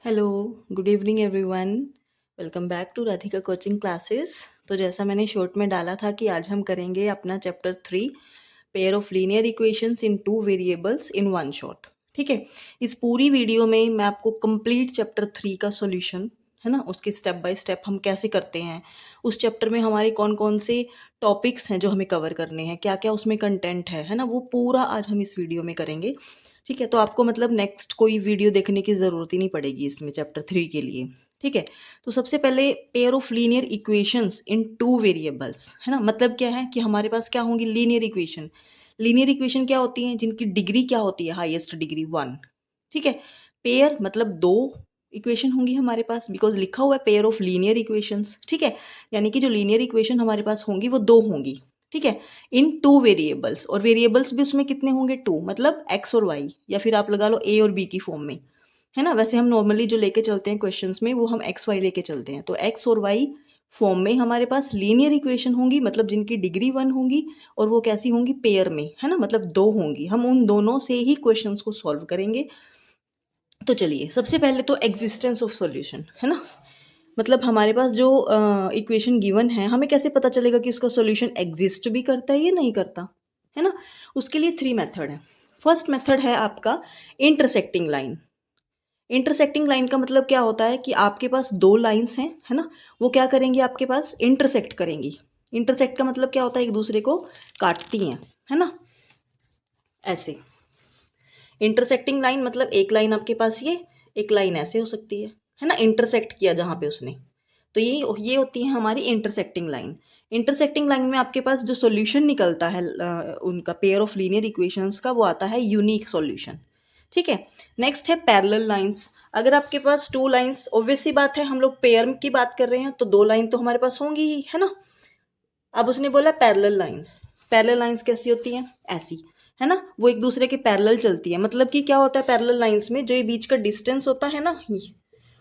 Hello, good evening everyone. Welcome back to Radhika coaching classes. तो जैसा मैंने शॉर्ट में डाला था कि आज हम करेंगे अपना chapter 3 pair of linear equations in two variables in one shot. ठीक है। इस पूरी वीडियो में मैं आपको कंप्लीट चैप्टर 3 का सॉल्यूशन, है ना, उसके स्टेप बाय स्टेप हम कैसे करते हैं, उस चैप्टर में हमारे कौन कौन से टॉपिक्स हैं जो हमें कवर करने हैं, क्या क्या उसमें कंटेंट है ना, वो पूरा आज हम इस वीडियो में करेंगे। ठीक है, तो आपको मतलब नेक्स्ट कोई वीडियो देखने की ज़रूरत ही नहीं पड़ेगी इसमें चैप्टर 3 के लिए। ठीक है। तो सबसे पहले pair of linear equations in two variables, है ना, मतलब क्या है कि हमारे पास क्या होंगी लीनियर इक्वेशन। लीनियर इक्वेशन क्या होती हैं, जिनकी डिग्री क्या होती है, हाईएस्ट डिग्री 1। ठीक है। पेयर मतलब दो इक्वेशन होंगी हमारे पास, बिकॉज लिखा हुआ है पेयर ऑफ लीनियर इक्वेशंस। ठीक है। यानी कि जो लीनियर इक्वेशन हमारे पास होंगी वो दो होंगी। ठीक है। इन टू वेरिएबल्स, और वेरिएबल्स भी उसमें कितने होंगे, टू, मतलब एक्स और वाई, या फिर आप लगा लो ए और बी की फॉर्म में, है ना। वैसे हम नॉर्मली जो लेके चलते हैं क्वेश्चंस में वो हम एक्स वाई लेके चलते हैं, तो एक्स और वाई फॉर्म में हमारे पास लीनियर इक्वेशन होंगी, मतलब जिनकी डिग्री 1 होंगी, और वो कैसी होंगी, पेयर में, है ना, मतलब दो होंगी। हम उन दोनों से ही क्वेश्चंस को सॉल्व करेंगे। तो चलिए, सबसे पहले तो एग्जिस्टेंस ऑफ सॉल्यूशन, है ना, मतलब हमारे पास जो इक्वेशन गिवन है, हमें कैसे पता चलेगा कि उसका सॉल्यूशन एग्जिस्ट भी करता है या नहीं करता, है ना। उसके लिए 3 मेथड है। फर्स्ट मेथड है आपका इंटरसेक्टिंग लाइन। इंटरसेक्टिंग लाइन का मतलब क्या होता है कि आपके पास दो लाइंस हैं, है ना, वो क्या करेंगी, आपके पास इंटरसेक्ट करेंगी। इंटरसेक्ट का मतलब क्या होता है, एक दूसरे को काटती हैं, है ना, ऐसे। इंटरसेक्टिंग लाइन मतलब एक लाइन आपके पास ये, एक लाइन ऐसे हो सकती है ना, इंटरसेक्ट किया जहाँ पे उसने। तो ये होती है हमारी इंटरसेक्टिंग लाइन। इंटरसेक्टिंग लाइन में आपके पास जो सॉल्यूशन निकलता है उनका पेयर ऑफ लीनियर इक्वेशंस का, वो आता है यूनिक सॉल्यूशन। ठीक है। नेक्स्ट है पैरेलल लाइंस। अगर आपके पास टू लाइंस, ऑब्वियस सी बात है, हम लोग पेयर की बात कर रहे हैं तो दो लाइन तो हमारे पास होंगी ही, है ना। अब उसने बोला पैरेलल लाइंस। पैरेलल लाइंस कैसी होती हैं, ऐसी, है ना, वो एक दूसरे के पैरेलल चलती है। मतलब कि क्या होता है पैरेलल लाइंस में, जो ये बीच का डिस्टेंस होता है ना,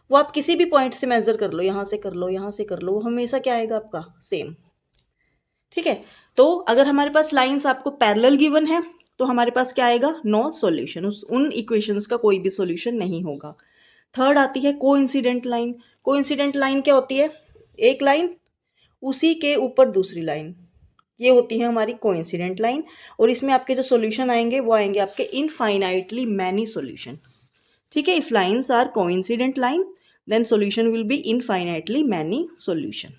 वो आप किसी भी पॉइंट से मेजर कर लो, यहाँ से कर लो, यहाँ से कर लो, वो हमेशा क्या आएगा आपका, सेम। ठीक है। तो अगर हमारे पास लाइंस आपको पैरेलल गिवन है तो हमारे पास क्या आएगा, नो सॉल्यूशन, उन इक्वेशंस का कोई भी सॉल्यूशन नहीं होगा। थर्ड आती है कोइंसिडेंट लाइन। कोइंसिडेंट लाइन क्या होती है, एक लाइन उसी के ऊपर दूसरी लाइन, ये होती है हमारी कोइंसिडेंट लाइन। और इसमें आपके जो सॉल्यूशन आएंगे वो आएंगे आपके इनफाइनाइटली मैनी सॉल्यूशन। ठीक है। If lines are coincident line then solution will be infinitely many solution.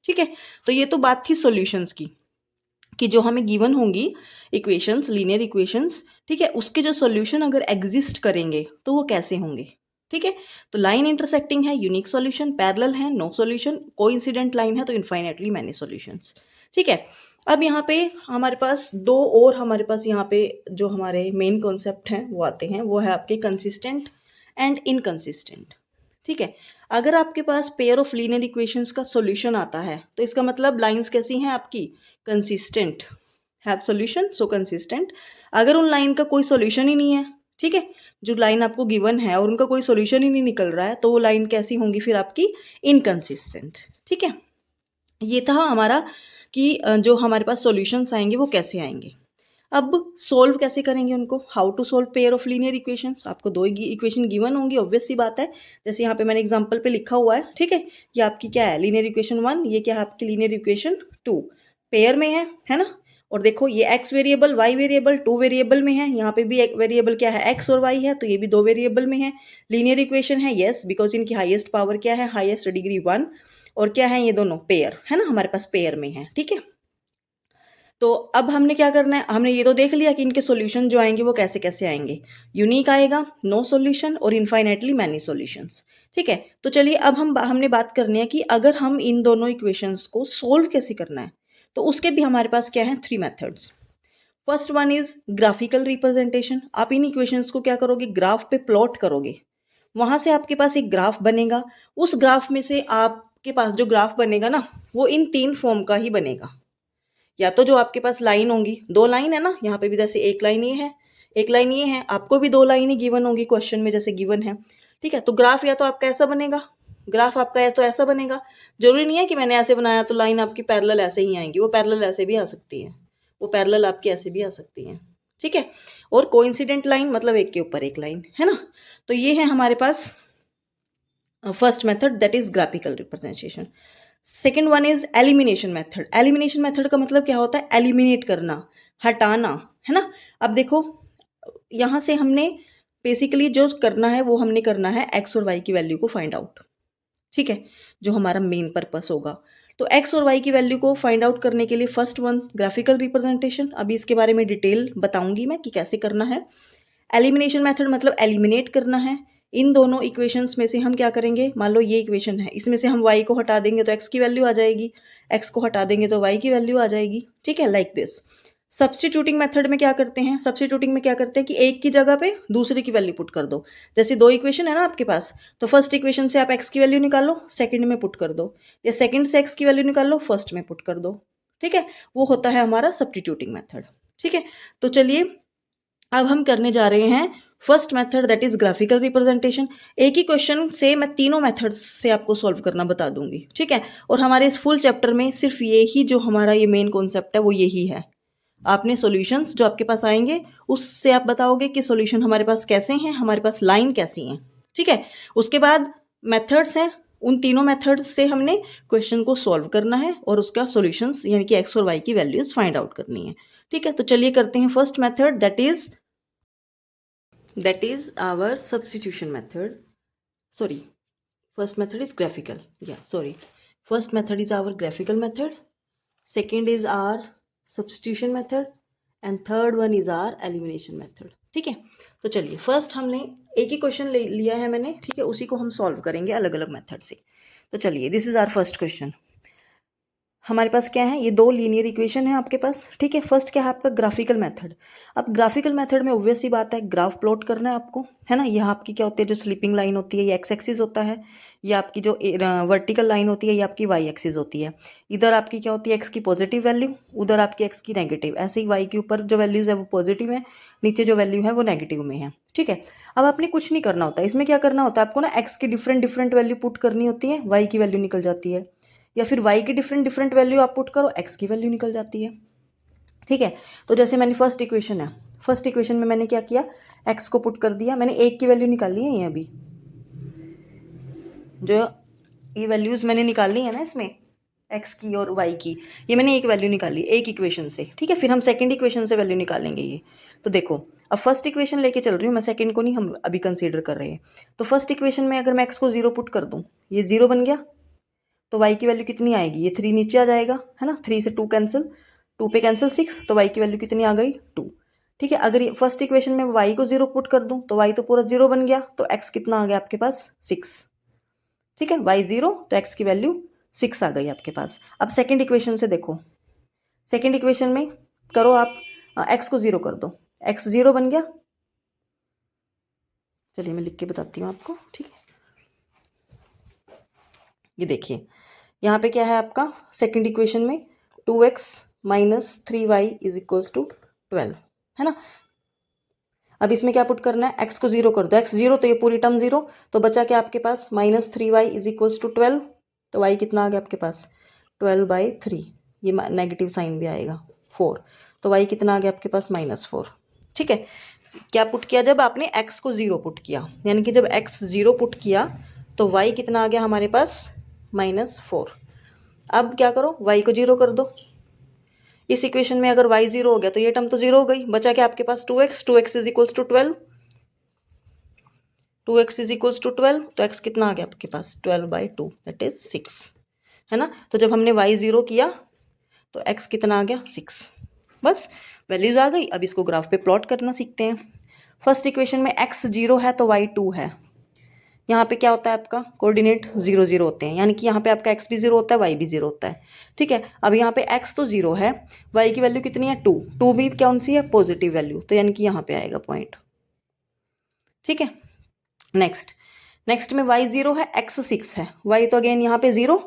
ठीक है। तो ये तो बात थी सॉल्यूशंस की, कि जो हमें गिवन होंगी इक्वेशंस, लीनियर इक्वेशंस, ठीक है, उसके जो सॉल्यूशन अगर एग्जिस्ट करेंगे तो वो कैसे होंगे। ठीक है। तो लाइन इंटरसेक्टिंग है, यूनिक सॉल्यूशन, पैरेलल है, नो सॉल्यूशन, कोइंसिडेंट लाइन है तो इनफाइनाइटली मैनी सॉल्यूशंस। ठीक है। अब यहाँ पे हमारे पास दो और, हमारे पास यहाँ पे जो हमारे मेन कॉन्सेप्ट हैं वो आते हैं, वो है आपके कंसिस्टेंट एंड इनकंसिस्टेंट। ठीक है। अगर आपके पास पेयर ऑफ लीनियर इक्वेशंस का सॉल्यूशन आता है तो इसका मतलब लाइंस कैसी हैं आपकी, consistent, have solution so consistent. अगर उन लाइन का कोई सॉल्यूशन ही नहीं है, ठीक है, जो लाइन आपको गिवन है और उनका कोई सॉल्यूशन ही नहीं निकल रहा है, तो वो लाइन कैसी होंगी फिर आपकी, इनकंसिस्टेंट। ठीक है। ये था हमारा कि जो हमारे पास सॉल्यूशंस आएंगे वो कैसे आएंगे। अब सोल्व कैसे करेंगे उनको, how to solve pair of linear equations. आपको दो इक्वेशन गिवन होंगी, ऑब्वियस सी बात है, जैसे यहाँ पे मैंने एग्जांपल पे लिखा हुआ है। ठीक है। ये आपकी क्या है, लीनियर इक्वेशन 1, ये क्या है आपकी लीनियर इक्वेशन 2, पेयर में है ना। और देखो ये x variable, y variable, two variable में है, यहाँ पे भी एक वेरिएबल क्या है, एक्स और वाई है, तो ये भी दो वेरिएबल में है। लीनियर इक्वेशन है, यस, बिकॉज इनकी हाईएस्ट पावर क्या है, हाईएस्ट डिग्री 1। और क्या है, ये दोनों पेयर, है ना, हमारे पास पेयर में है। ठीक है। तो अब हमने क्या करना है, हमने ये तो देख लिया कि इनके सॉल्यूशन जो आएंगे वो कैसे कैसे आएंगे। यूनिक आएगा, नो सॉल्यूशन, और इनफाइनाइटली मैनी सॉल्यूशंस। ठीक है। तो चलिए अब हमने बात करनी है कि अगर हम इन दोनों इक्वेशंस को सोल्व कैसे करना है, तो उसके भी हमारे पास क्या है, 3 methods. First one is graphical representation. आप इन इक्वेशंस को क्या करोगे, ग्राफ पे प्लॉट करोगे, वहां से आपके पास एक ग्राफ बनेगा। उस ग्राफ में से आपके पास जो ग्राफ बनेगा ना, वो इन 3 फॉर्म का ही बनेगा। या तो जो आपके पास लाइन होंगी, दो लाइन है ना, यहाँ पे भी जैसे एक लाइन ये है, एक लाइन ये है, आपको भी दो लाइन ही गिवन होंगी क्वेश्चन में जैसे गिवन है। ठीक है। तो ग्राफ या तो आपका ऐसा बनेगा, ग्राफ आपका या तो ऐसा बनेगा। जरूरी नहीं है कि मैंने ऐसे बनाया तो लाइन आपकी पैरेलल ऐसे ही आएंगी, वो पैरेलल ऐसे भी आ सकती है, वो पैरेलल आपकी ऐसे भी आ सकती है। ठीक है। और कोइंसिडेंट लाइन मतलब एक के ऊपर एक लाइन, है ना। तो ये है हमारे पास first method that is graphical representation. Second one is elimination method. Elimination method का मतलब क्या होता है? एलिमिनेट करना, हटाना, है ना। अब देखो यहाँ से हमने बेसिकली जो करना है वो हमने करना है एक्स और वाई की वैल्यू को फाइंड आउट, ठीक है, जो हमारा मेन पर्पस होगा। तो एक्स और वाई की वैल्यू को फाइंड आउट करने के लिए फर्स्ट वन ग्राफिकल रिप्रेजेंटेशन। अभी इसके बारे में डिटेल बताऊंगी मैं कि कैसे करना है। एलिमिनेशन मेथड मतलब एलिमिनेट करना है। इन दोनों इक्वेशंस में से हम क्या करेंगे, मान लो ये इक्वेशन है, इसमें से हम y को हटा देंगे तो x की वैल्यू आ जाएगी, x को हटा देंगे तो y की वैल्यू आ जाएगी, ठीक है, लाइक दिस। सब्स्टिट्यूटिंग मेथड में क्या करते हैं? सब्स्टिट्यूटिंग में क्या करते हैं कि एक की जगह पे दूसरे की वैल्यू पुट कर दो। जैसे दो इक्वेशन है ना आपके पास, तो फर्स्ट इक्वेशन से आप x की वैल्यू निकालो, सेकंड में पुट कर दो, या सेकंड से x की वैल्यू निकाल लो, फर्स्ट में पुट कर दो, ठीक है। वो होता है हमारा सब्स्टिट्यूटिंग मेथड, ठीक है। तो चलिए अब हम करने जा रहे हैं first method that is graphical representation. एक ही क्वेश्चन से मैं तीनों मेथड्स से आपको सॉल्व करना बता दूंगी, ठीक है। और हमारे इस फुल चैप्टर में सिर्फ ये ही जो हमारा ये मेन कॉन्सेप्ट है वो यही है। आपने सॉल्यूशंस जो आपके पास आएंगे उससे आप बताओगे कि सॉल्यूशन हमारे पास कैसे हैं, हमारे पास लाइन कैसी हैं, ठीक है। उसके बाद मेथड्स हैं, उन तीनों मेथड्स से हमने क्वेश्चन को सॉल्व करना है और उसका सॉल्यूशंस यानी कि एक्स और वाई की वैल्यूज फाइंड आउट करनी है, ठीक है। तो चलिए करते हैं first method that is our substitution method. Sorry, first method is graphical, yeah, sorry, first method is our graphical method, second is our substitution method, and third one is our elimination method, ठीक है। तो चलिए first हमने एक ही question ले लिया है मैंने, ठीक है, उसी को हम सॉल्व करेंगे अलग अलग मेथड से। तो चलिए this is our first question. हमारे पास क्या है, ये दो लीनियर इक्वेशन है आपके पास, ठीक है। फर्स्ट क्या है आपका ग्राफिकल मेथड। अब ग्राफिकल मेथड में ऑब्वियस सी बात है, ग्राफ प्लॉट करना है आपको, है ना। यहाँ आपकी क्या होती है, जो स्लीपिंग लाइन होती है ये एक्स एक्सिस होता है, ये आपकी जो वर्टिकल लाइन होती है ये आपकी वाई एक्सिस होती है। इधर आपकी क्या होती है, एक्स की पॉजिटिव वैल्यू, उधर आपकी एक्स की नेगेटिव। ऐसे ही वाई के ऊपर जो वैल्यूज़ है वो पॉजिटिव है, नीचे जो वैल्यू है वो नेगेटिव में है, ठीक है। अब आपने कुछ नहीं करना होता, इसमें क्या करना होता है आपको ना, एक्स की डिफरेंट डिफरेंट वैल्यू पुट करनी होती है, वाई की वैल्यू निकल जाती है, या फिर y की डिफरेंट डिफरेंट वैल्यू आप पुट करो, x की वैल्यू निकल जाती है, ठीक है। तो जैसे मैंने फर्स्ट इक्वेशन है, फर्स्ट इक्वेशन में मैंने क्या किया, x को पुट कर दिया, मैंने एक की वैल्यू निकाली है, ये अभी जो ये वैल्यूज़ मैंने निकालनी है ना इसमें x की और y की, ये मैंने एक वैल्यू निकाली एक इक्वेशन से, ठीक है। फिर हम सेकंड इक्वेशन से वैल्यू निकालेंगे ये। तो देखो अब फर्स्ट इक्वेशन लेके चल रही हूँ मैं, सेकंड को नहीं हम अभी कंसीडर कर रहे हैं। तो फर्स्ट इक्वेशन में अगर मैं x को 0 पुट कर दूँ, ये 0 बन गया, तो y की वैल्यू कितनी आएगी, ये 3 नीचे आ जाएगा, है ना, 3 से 2 कैंसिल, 2 पे कैंसिल 6, तो y की वैल्यू कितनी आ गई 2, ठीक है। अगर ये फर्स्ट इक्वेशन में y को 0 पुट कर दूं तो y तो पूरा 0 बन गया, तो x कितना आ गया आपके पास 6, ठीक है। y 0 तो x की वैल्यू 6 आ गई आपके पास। अब सेकेंड इक्वेशन से देखो, सेकेंड इक्वेशन में करो आप x को 0 कर दो, x 0 बन गया। चलिए मैं लिख के बताती हूँ आपको, ठीक है। ये देखिए यहाँ पे क्या है आपका सेकंड इक्वेशन में 2x minus 3y is equals to 12, है ना। अब इसमें क्या पुट करना है, x को 0 कर दो, x 0 तो ये पूरी टर्म 0, तो बचा क्या आपके पास minus 3y is equals to 12, तो y कितना आ गया आपके पास 12/3, ये नेगेटिव साइन भी आएगा 4, तो y कितना आ गया आपके पास -4, ठीक है। क्या पुट किया, जब आपने x को 0 पुट किया, यानी कि जब x 0 पुट किया तो y कितना आ गया हमारे पास -4। अब क्या करो, y को 0 कर दो, इस इक्वेशन में अगर y 0 हो गया तो ये टर्म तो 0 हो गई, बचा क्या आपके पास 2x, 2x is equals to 12, 2x is equals to 12, तो x कितना आ गया आपके पास 12/2 दैट इज 6, है ना। तो जब हमने y 0 किया तो x कितना आ गया 6, बस वैल्यूज आ गई। अब इसको ग्राफ पे प्लॉट करना सीखते हैं। फर्स्ट इक्वेशन में x 0 है तो y 2 है, यहाँ पे क्या होता है आपका कोऑर्डिनेट 0 0 होते हैं, यानी कि यहाँ पे आपका x भी 0 होता है, y भी 0 होता है, ठीक है। अब यहाँ पे x तो 0 है, y की वैल्यू कितनी है 2, 2 भी कौन सी है पॉजिटिव वैल्यू, तो यानी कि यहाँ पे आएगा पॉइंट, ठीक है। नेक्स्ट में y 0 है, x 6 है, y तो अगेन यहाँ पे 0,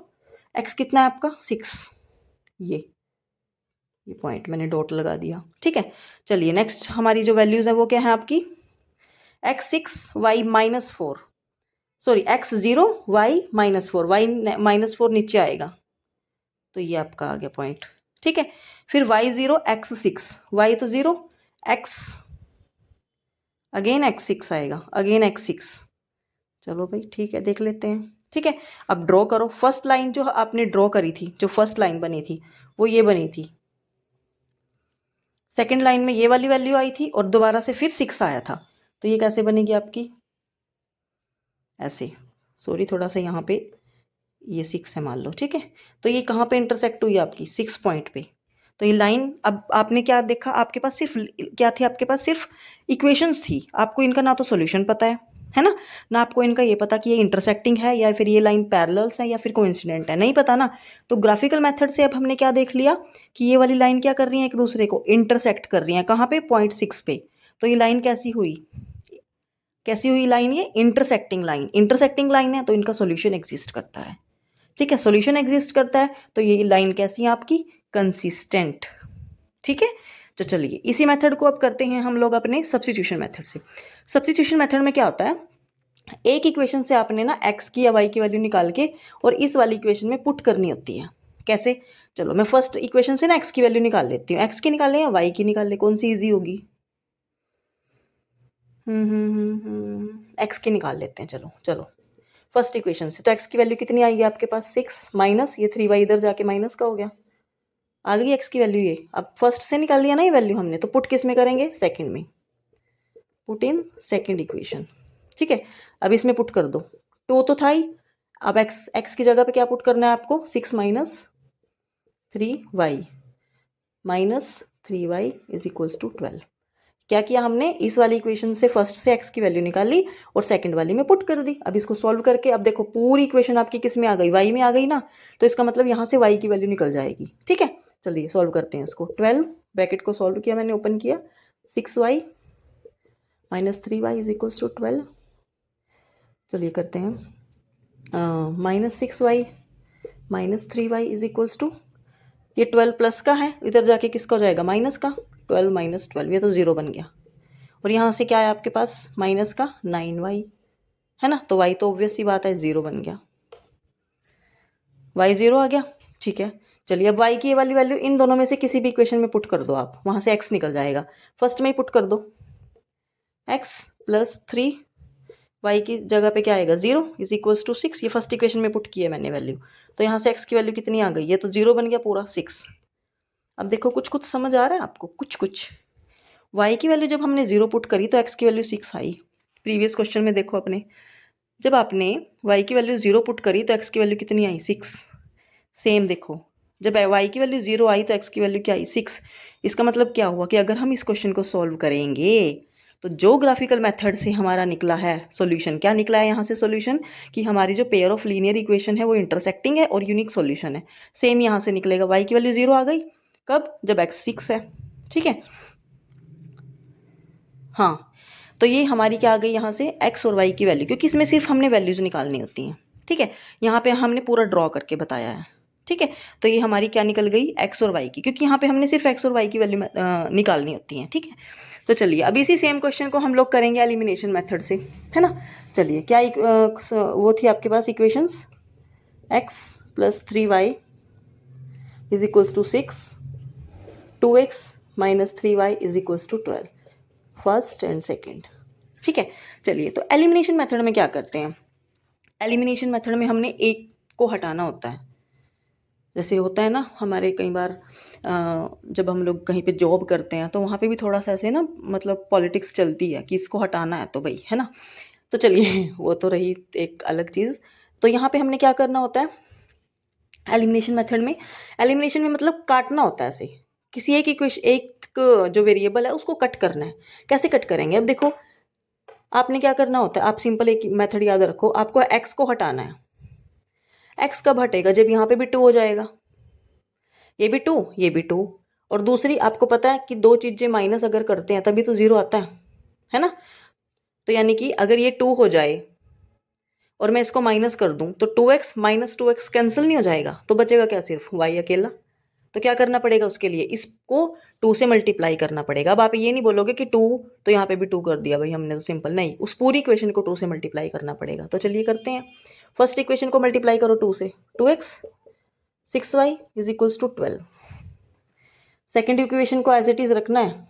x कितना है आपका 6, ये पॉइंट मैंने डॉट लगा दिया, ठीक है। चलिए नेक्स्ट हमारी जो वैल्यूज है वो क्या है आपकी x 6 y -4, sorry x 0 y -4, y -4 नीचे आएगा, तो ये आपका आ गया पॉइंट, ठीक है। फिर y 0 x 6, y तो 0, x अगेन x 6 आएगा, अगेन x 6, चलो भाई ठीक है, देख लेते हैं। ठीक है, अब ड्रॉ करो। फर्स्ट लाइन जो आपने ड्रॉ करी थी, जो फर्स्ट लाइन बनी थी वो ये बनी थी। सेकंड लाइन में ये वाली वैल्यू आई थी और दोबारा से फिर 6 आया था। तो ये कैसे बनेगी आपकी? ऐसे। सॉरी, थोड़ा सा यहाँ पे ये 6 है मान लो। ठीक है, तो ये कहाँ पे इंटरसेक्ट हुई आपकी? 6 पॉइंट पे। तो ये लाइन, अब आपने क्या देखा, आपके पास सिर्फ क्या थी? आपके पास सिर्फ इक्वेशंस थी। आपको इनका ना तो सॉल्यूशन पता है ना? ना आपको इनका ये पता कि ये इंटरसेक्टिंग है या फिर ये लाइन पैरेलल्स है या फिर कोइंसिडेंट है, नहीं पता ना। तो ग्राफिकल मेथड से अब हमने क्या देख लिया कि ये वाली लाइन क्या कर रही है? एक दूसरे को इंटरसेक्ट कर रही है। कहाँ पे? पॉइंट 6 पे। तो ये लाइन कैसी हुई? कैसी हुई लाइन? ये इंटरसेक्टिंग लाइन। इंटरसेक्टिंग लाइन है तो इनका सॉल्यूशन एग्जिस्ट करता है। ठीक है, सॉल्यूशन एग्जिस्ट करता है तो ये लाइन कैसी है आपकी? कंसिस्टेंट। ठीक है, तो चलिए इसी मेथड को अब करते हैं हम लोग अपने सब्स्टिट्यूशन मेथड से। सब्स्टिट्यूशन मेथड में क्या होता है? एक इक्वेशन से आपने ना एक्स की या वाई की वैल्यू निकाल के और इस वाली इक्वेशन में पुट करनी होती है। कैसे? चलो मैं फर्स्ट इक्वेशन से ना एक्स की वैल्यू निकाल लेती हूँ। एक्स की निकाल लें या वाई की निकाल लें, कौन सी ईजी होगी? एक्स की निकाल लेते हैं। चलो चलो, फर्स्ट इक्वेशन से तो एक्स की वैल्यू कितनी आएगी आपके पास? 6 माइनस ये 3y इधर जाके माइनस का हो गया, आ गई एक्स की वैल्यू ये। अब फर्स्ट से निकाल लिया ना ये वैल्यू हमने, तो पुट किस में करेंगे? सेकंड में। Put in second equation. ठीक है, अब इसमें पुट कर दो। 2 तो था ही, अब एक्स एक्स की जगह पे क्या पुट करना है आपको? 6 minus 3y minus 3y is equals to 12। क्या किया हमने? इस वाली इक्वेशन से फर्स्ट से एक्स की वैल्यू निकाल ली और सेकंड वाली में पुट कर दी। अब इसको सॉल्व करके अब देखो पूरी इक्वेशन आपकी किस में आ गई? वाई में आ गई ना। तो इसका मतलब यहाँ से वाई की वैल्यू निकल जाएगी। ठीक है, चलिए सॉल्व करते हैं इसको। 12 ब्रैकेट को सॉल्व किया मैंने, ओपन किया। 6y minus 3y is equals to 12। चलिए करते हैं। Minus 6y minus 3y is equals to, ये 12 प्लस का है, इधर जाके किसका हो जाएगा? माइनस का। 12 माइनस 12, ये तो 0 बन गया। और यहाँ से क्या है आपके पास? माइनस का 9y है ना। तो y तो ऑब्वियस सी बात है 0 बन गया, y 0 आ गया। ठीक है, चलिए अब y की ये वाली वैल्यू इन दोनों में से किसी भी इक्वेशन में पुट कर दो आप, वहाँ से x निकल जाएगा। फर्स्ट में ही पुट कर दो, x प्लस 3 y की जगह पे क्या आएगा? 0 इज इक्वल्स टू 6। ये फर्स्ट इक्वेशन में पुट किया है मैंने वैल्यू, तो यहाँ से x की वैल्यू कितनी आ गई? ये तो 0 बन गया पूरा 6। अब देखो कुछ कुछ समझ आ रहा है आपको? कुछ कुछ। y की वैल्यू जब हमने 0 पुट करी तो x की वैल्यू 6 आई। प्रीवियस क्वेश्चन में देखो अपने, जब आपने y की वैल्यू 0 पुट करी तो x की वैल्यू कितनी आई? 6। सेम देखो, जब y की वैल्यू 0 आई तो x की वैल्यू क्या आई? 6। इसका मतलब क्या हुआ कि अगर हम इस क्वेश्चन को सॉल्व करेंगे तो जो ग्राफिकल मेथड से हमारा निकला है सॉल्यूशन, क्या निकला है यहाँ से सॉल्यूशन? कि हमारी जो पेयर ऑफ लीनियर इक्वेशन है वो इंटरसेक्टिंग है और यूनिक सॉल्यूशन है। सेम यहाँ से निकलेगा। y की वैल्यू 0 आ गई कब? जब x 6 है। ठीक है, हाँ, तो ये हमारी क्या आ गई यहाँ से? x और y की वैल्यू, क्योंकि इसमें सिर्फ हमने वैल्यूज निकालनी होती हैं। ठीक है, यहाँ पे हमने पूरा ड्रॉ करके बताया है। ठीक है, तो ये हमारी क्या निकल गई? x और y की, क्योंकि यहाँ पे हमने सिर्फ x और y की वैल्यू निकालनी होती हैं। ठीक है, तो चलिए अब इसी सेम क्वेश्चन को हम लोग करेंगे एलिमिनेशन मेथड से, है ना। चलिए क्या वो थी आपके पास equations? x plus 3y is equals to 6, 2x minus 3y is equals to 12, first and second. ठीक है, चलिए तो एलिमिनेशन मेथड में क्या करते हैं? एलिमिनेशन मेथड में हमने एक को हटाना होता है। जैसे होता है ना हमारे कई बार जब हम लोग कहीं पे जॉब करते हैं तो वहाँ पे भी थोड़ा सा ऐसे ना मतलब पॉलिटिक्स चलती है कि इसको हटाना है तो भाई, है ना। तो चलिए वो तो रही एक अलग चीज़। तो यहाँ पे हमने क्या करना होता है एलिमिनेशन मेथड में? एलिमिनेशन में मतलब काटना होता है ऐसे, किसी एक इक्वेशन, एक जो वेरिएबल है उसको कट करना है। कैसे कट करेंगे? अब देखो आपने क्या करना होता है, आप सिंपल एक मेथड याद रखो, आपको x को हटाना है। x कब हटेगा? जब यहाँ पे भी 2 हो जाएगा, ये भी 2 ये भी 2। और दूसरी आपको पता है कि दो चीज़ें माइनस अगर करते हैं तभी तो 0 आता है ना। तो यानी कि अगर ये 2 हो जाए और मैं इसको माइनस कर दूं तो 2x माइनस 2x कैंसिल नहीं हो जाएगा, तो बचेगा क्या? सिर्फ y अकेला। तो क्या करना पड़ेगा उसके लिए? इसको 2 से मल्टीप्लाई करना पड़ेगा। अब आप ये नहीं बोलोगे कि 2 तो यहाँ पे भी 2 कर दिया भाई हमने तो सिंपल, नहीं, उस पूरी इक्वेशन को 2 से मल्टीप्लाई करना पड़ेगा। तो चलिए करते हैं। फर्स्ट इक्वेशन को मल्टीप्लाई करो 2 से, 2x 6y is equals to 12। Second equation को एज इट इज रखना है।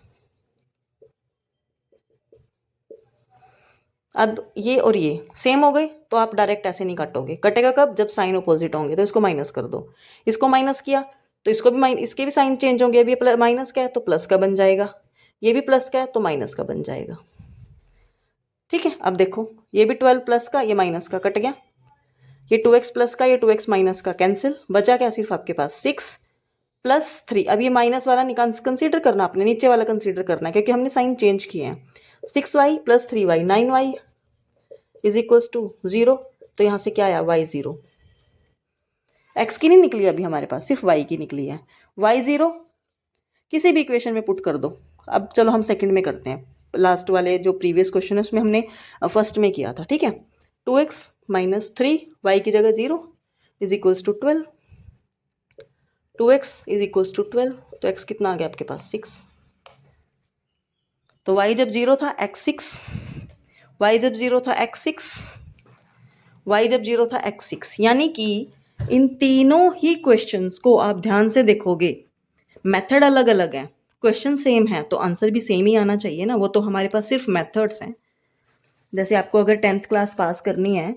अब ये और ये सेम हो गए तो आप डायरेक्ट ऐसे नहीं काटोगे, कटेगा कब, जब साइन अपोजिट होंगे, तो इसको माइनस कर दो। इसको माइनस किया तो इसको भी इसके भी साइन चेंज होंगे, अभी माइनस का है तो प्लस का बन जाएगा, ये भी प्लस का है तो माइनस का बन जाएगा। ठीक है, अब देखो ये भी 12 प्लस का, ये माइनस का कट गया, ये 2x प्लस का, ये 2x माइनस का कैंसिल, बचा क्या सिर्फ आपके पास 6 प्लस 3। अब ये माइनस वाला कंसीडर करना, आपने नीचे वाला कंसीडर करना है क्योंकि हमने साइन चेंज किए हैं। 6y plus 3y 9y is equal to 0। तो यहाँ से क्या आया y 0, x की नहीं निकली अभी हमारे पास, सिर्फ y की निकली है। y 0 किसी भी इक्वेशन में पुट कर दो। अब चलो हम सेकंड में करते हैं, लास्ट वाले जो प्रीवियस क्वेश्चन है उसमें हमने फर्स्ट में किया था। ठीक है, 2x माइनस 3 y की जगह 0 is equals to 12, 2x is equals to 12, तो x कितना आ गया आपके पास 6। तो y जब 0 था x 6, y जब 0 था x 6, y जब 0 था x 6, यानी कि इन तीनों ही क्वेश्चंस को आप ध्यान से देखोगे, मेथड अलग अलग है, क्वेश्चन सेम है तो आंसर भी सेम ही आना चाहिए ना। वो तो हमारे पास सिर्फ मेथड्स हैं। जैसे आपको अगर 10th क्लास पास करनी है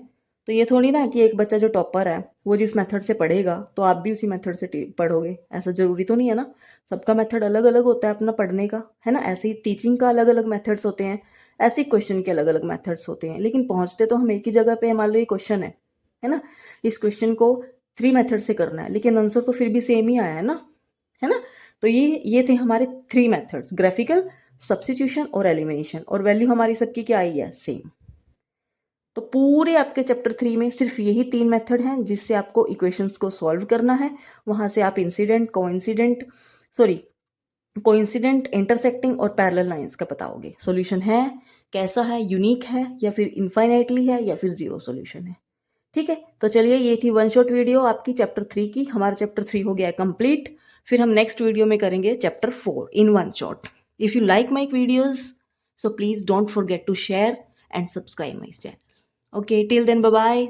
तो ये थोड़ी ना कि एक बच्चा जो टॉपर है वो जिस मेथड से पढ़ेगा तो आप भी उसी मेथड से पढ़ोगे, ऐसा ज़रूरी तो नहीं है ना। सबका मेथड अलग अलग होता है अपना पढ़ने का, है ना। ऐसे ही टीचिंग का अलग अलग मेथड्स होते हैं, ऐसे ही क्वेश्चन के अलग अलग मेथड्स होते हैं, लेकिन पहुँचते तो हम एक ही जगह पे, मान लो ये क्वेश्चन है ना, इस क्वेश्चन को 3 मेथड से करना है लेकिन आंसर तो फिर भी सेम ही आया है ना। तो ये थे हमारे 3 मेथड्स, ग्राफिकल, सब्स्टिट्यूशन और एलिमिनेशन, और वैल्यू हमारी सबकी क्या आई है, सेम। तो पूरे आपके चैप्टर 3 में सिर्फ यही 3 मेथड हैं जिससे आपको इक्वेशंस को सॉल्व करना है। वहाँ से आप इंसिडेंट, कोइंसिडेंट, इंटरसेक्टिंग और पैरेलल लाइंस का बताओगे। सॉल्यूशन है कैसा है, यूनिक है या फिर इनफाइनाइटली है या फिर जीरो सॉल्यूशन है। ठीक है, तो चलिए ये थी वन शॉट वीडियो आपकी चैप्टर 3 की। हमारा चैप्टर 3 हो गया है कंप्लीट। फिर हम नेक्स्ट वीडियो में करेंगे chapter 4 in one shot. If you like my videos so please don't forget to share and subscribe my channel. Okay, till then, bye bye.